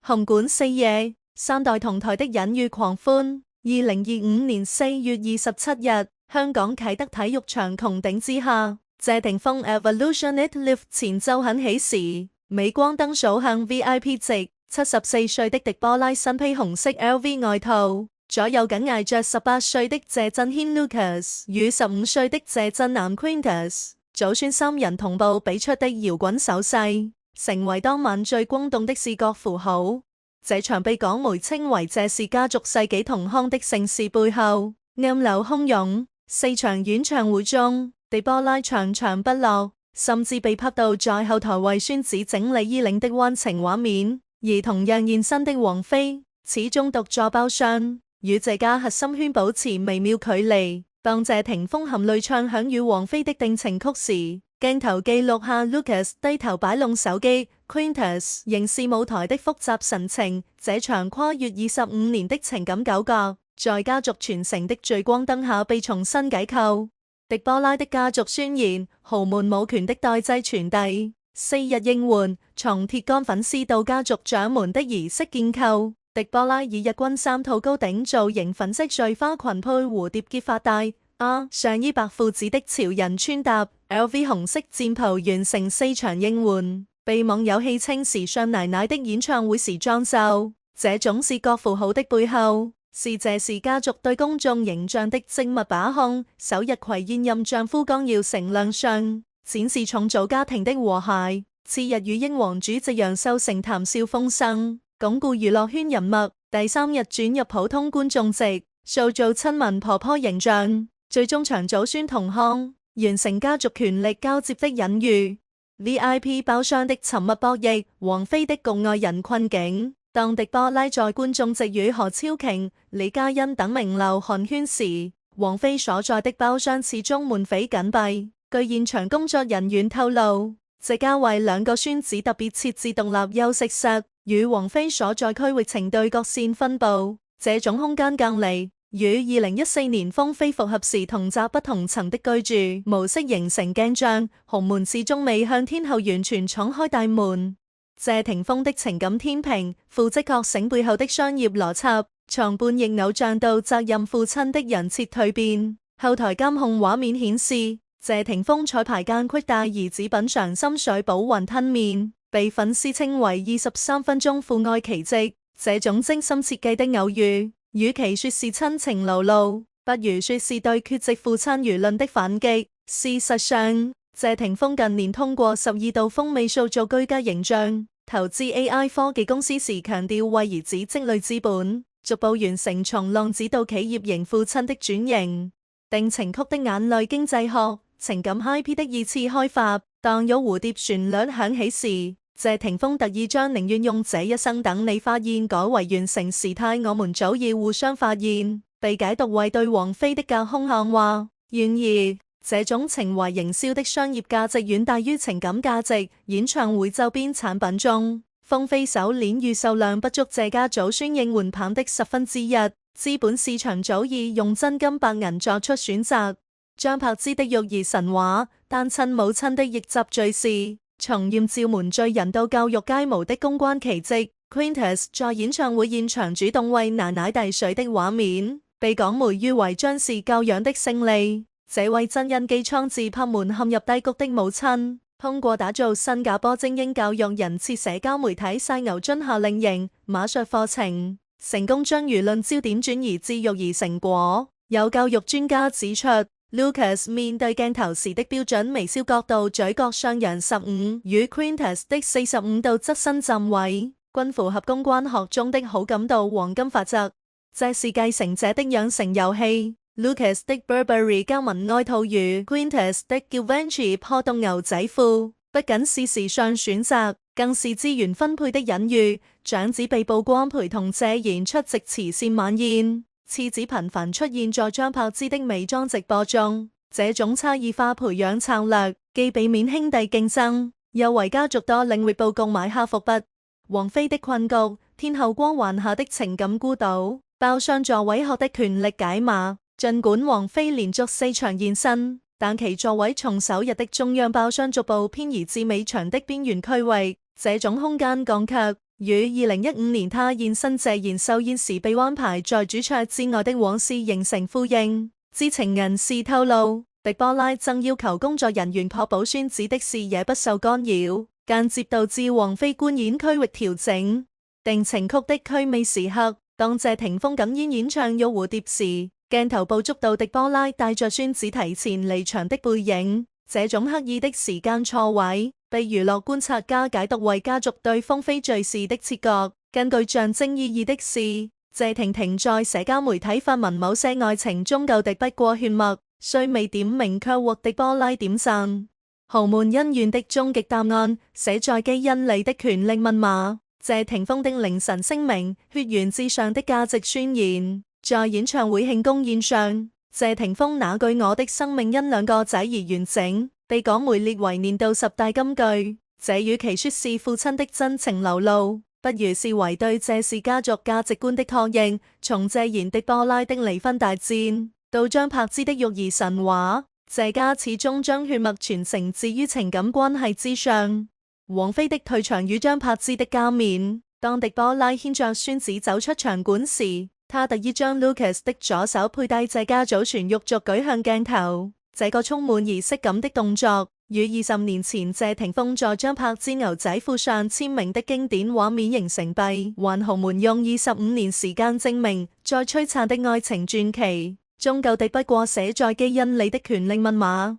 紅館四夜，三代同台的隱喻狂歡。2025年4月27日，香港啟德體育場穹頂之下，謝霆鋒 Evolution It Live 前奏響起時，鎂光燈掃向 VIP 席。74歲的狄波拉身披紅色 LV 外套，左右緊挨着18歲的謝震軒 Lucas 與15歲的謝震南 Quintus， 祖孫三人同步比出的搖滾手勢，成為當晚最轟動的視覺符號。這場被港媒稱為謝氏家族世紀同康的盛事背後，暗流洶湧。4場演唱會中，狄波拉場場不落，甚至被拍到在後台為孫子整理衣領的溫情畫面。而同樣現身的王菲，始終獨坐包廂，與謝家核心圈保持微妙距離。當謝霆鋒含淚唱響與王菲的定情曲時，鏡頭記錄下 Lucas 低頭擺弄手機， Quintus 凝視舞台的複雜神情。這場跨越25年的情感糾葛，在家族傳承的聚光燈下被重新解構。狄波拉的家族宣言，豪門母權的代際傳遞。4日應援，從鐵桿粉絲到家族掌門的儀式建構。狄波拉以日軍3套高頂造型粉色碎花裙配蝴蝶結髮帶上衣，白褲子的潮人穿搭 LV 紅色戰袍，完成4場應援，被網友戲稱時尚奶奶的演唱會時裝秀。這種視覺符號的背後，是謝氏家族對公眾形象的精密把控。首日攜現任丈夫江耀成亮相，展示重組家庭的和諧。次日與英皇主席楊秀成談笑風生，鞏固娛樂圈人脈。第3日轉入普通觀眾席，塑造親民婆婆形象。最終場祖孫同康，完成家族權力交接的隱喻。VIP 包廂的沉默博弈，王菲的局外人困境。當狄波拉在觀眾席與何超瓊、李嘉欣等名流寒暄時，王菲所在的包廂始終門扉緊閉。據現場工作人員透露，謝家為2個孫子特別設置獨立休息室，與王菲所在區域呈對角線分佈。這種空間隔離與2014年風飛復合時同宅不同層的居住模式形成鏡像。豪門始終未向天后完全敞開大門。謝霆鋒的情感天平，父職覺醒背後的商業邏輯，從叛逆偶像到責任父親的人設蛻變。後台監控畫面顯示，謝霆鋒彩排間隙帶兒子品嘗深水埗雲吞麵，被粉絲稱為23分鐘父愛奇蹟。這種精心設計的偶遇，與其說是親情流露，不如說是對缺席父親輿論的反擊。事實上，謝霆鋒近年通過12道風味塑造居家形象，投資 AI 科技公司時強調為兒子積累資本，逐步完成從浪子到企業型父親的轉型。定情曲的眼淚經濟學，情感 IP 的二次開發。當有蝴蝶旋律響起時，謝霆鋒特意將寧願用這一生等你發現改為完成時態我們早已互相發現，被解讀為對王菲的隔空喊話。然而，這種情懷營銷的商業價值遠大於情感價值。演唱會周邊產品中，風飛手鏈預售量不足謝家祖孫應援棒的1/10，資本市場早已用真金白銀作出選擇。張柏芝的育兒神話，單親母親的逆襲敘事，從艷照門罪人到教育街模的公關奇蹟。Quintus 在演唱會現場主動為奶奶遞水的畫面，被港媒譽為將是教養的勝利。這位真因寄倉自拍門陷入低谷的母親，通過打造新加坡精英教育人設社交媒體曬牛津夏令營馬術課程，成功將輿論焦點轉移至育兒成果。有教育專家指出，Lucas 面對鏡頭時的標準微笑角度，嘴角上揚15，與 Quintus 的45度側身站位，均符合公關學中的好感度黃金法則。這是繼承者的養成遊戲。Lucas 的 Burberry 交紋外套與 Quintus 的 Givenchy 破洞牛仔褲，不僅是時尚選擇，更是資源分配的隱喻。長子被曝光陪同謝賢出席慈善晚宴，次子頻繁出現在張柏芝的美妝直播中。這種差異化培養策略，既避免兄弟競爭，又為家族多領域佈局埋下伏筆。王菲的困局，天后光環下的情感孤島，包廂座位學的權力解碼。儘管王菲連續4場現身，但其座位從首日的中央包廂逐步偏移至尾場的邊緣區域。這種空間感卻與2015年他現身謝賢壽宴時被安排在主桌之外的往事形成呼應。知情人士透露，狄波拉曾要求工作人員確保孫子的視野不受干擾，間接導致王菲觀演區域調整。定情曲的區尾時刻，當謝霆鋒哽咽演唱《玉蝴蝶》時，鏡頭捕捉到狄波拉帶着孫子提前離場的背影。這種刻意的時間錯位，被娛樂觀察家解讀為家族對風飛墜時的切割。根據象徵意義的是，謝婷婷在社交媒體發文某些愛情終究敵不過血脈，雖未點名卻獲狄波拉點讚。豪門恩怨的終極答案寫在基因裡的權力密碼。謝霆鋒的凌晨聲明，血緣至上的價值宣言。在演唱會慶功宴上，謝霆鋒那句我的生命因2個仔而完整，被港媒列為年度10大金句。這與其說是父親的真情流露，不如視為對謝氏家族價值觀的確認。從謝賢狄波拉的離婚大戰，到張柏芝的育兒神話，謝家始終將血脈傳承置於情感關係之上。王菲的退場與張柏芝的加冕，當狄波拉牽着孫子走出場館時，他特意將 Lucas 的左手佩戴謝家祖傳玉鐲舉向鏡頭。這個充滿儀式感的動作，與20年前謝霆鋒在張柏芝牛仔褲上簽名的經典畫面形成閉環。豪門用25年時間證明，再璀璨的愛情傳奇，終究敵不過寫在基因裡的權力密碼。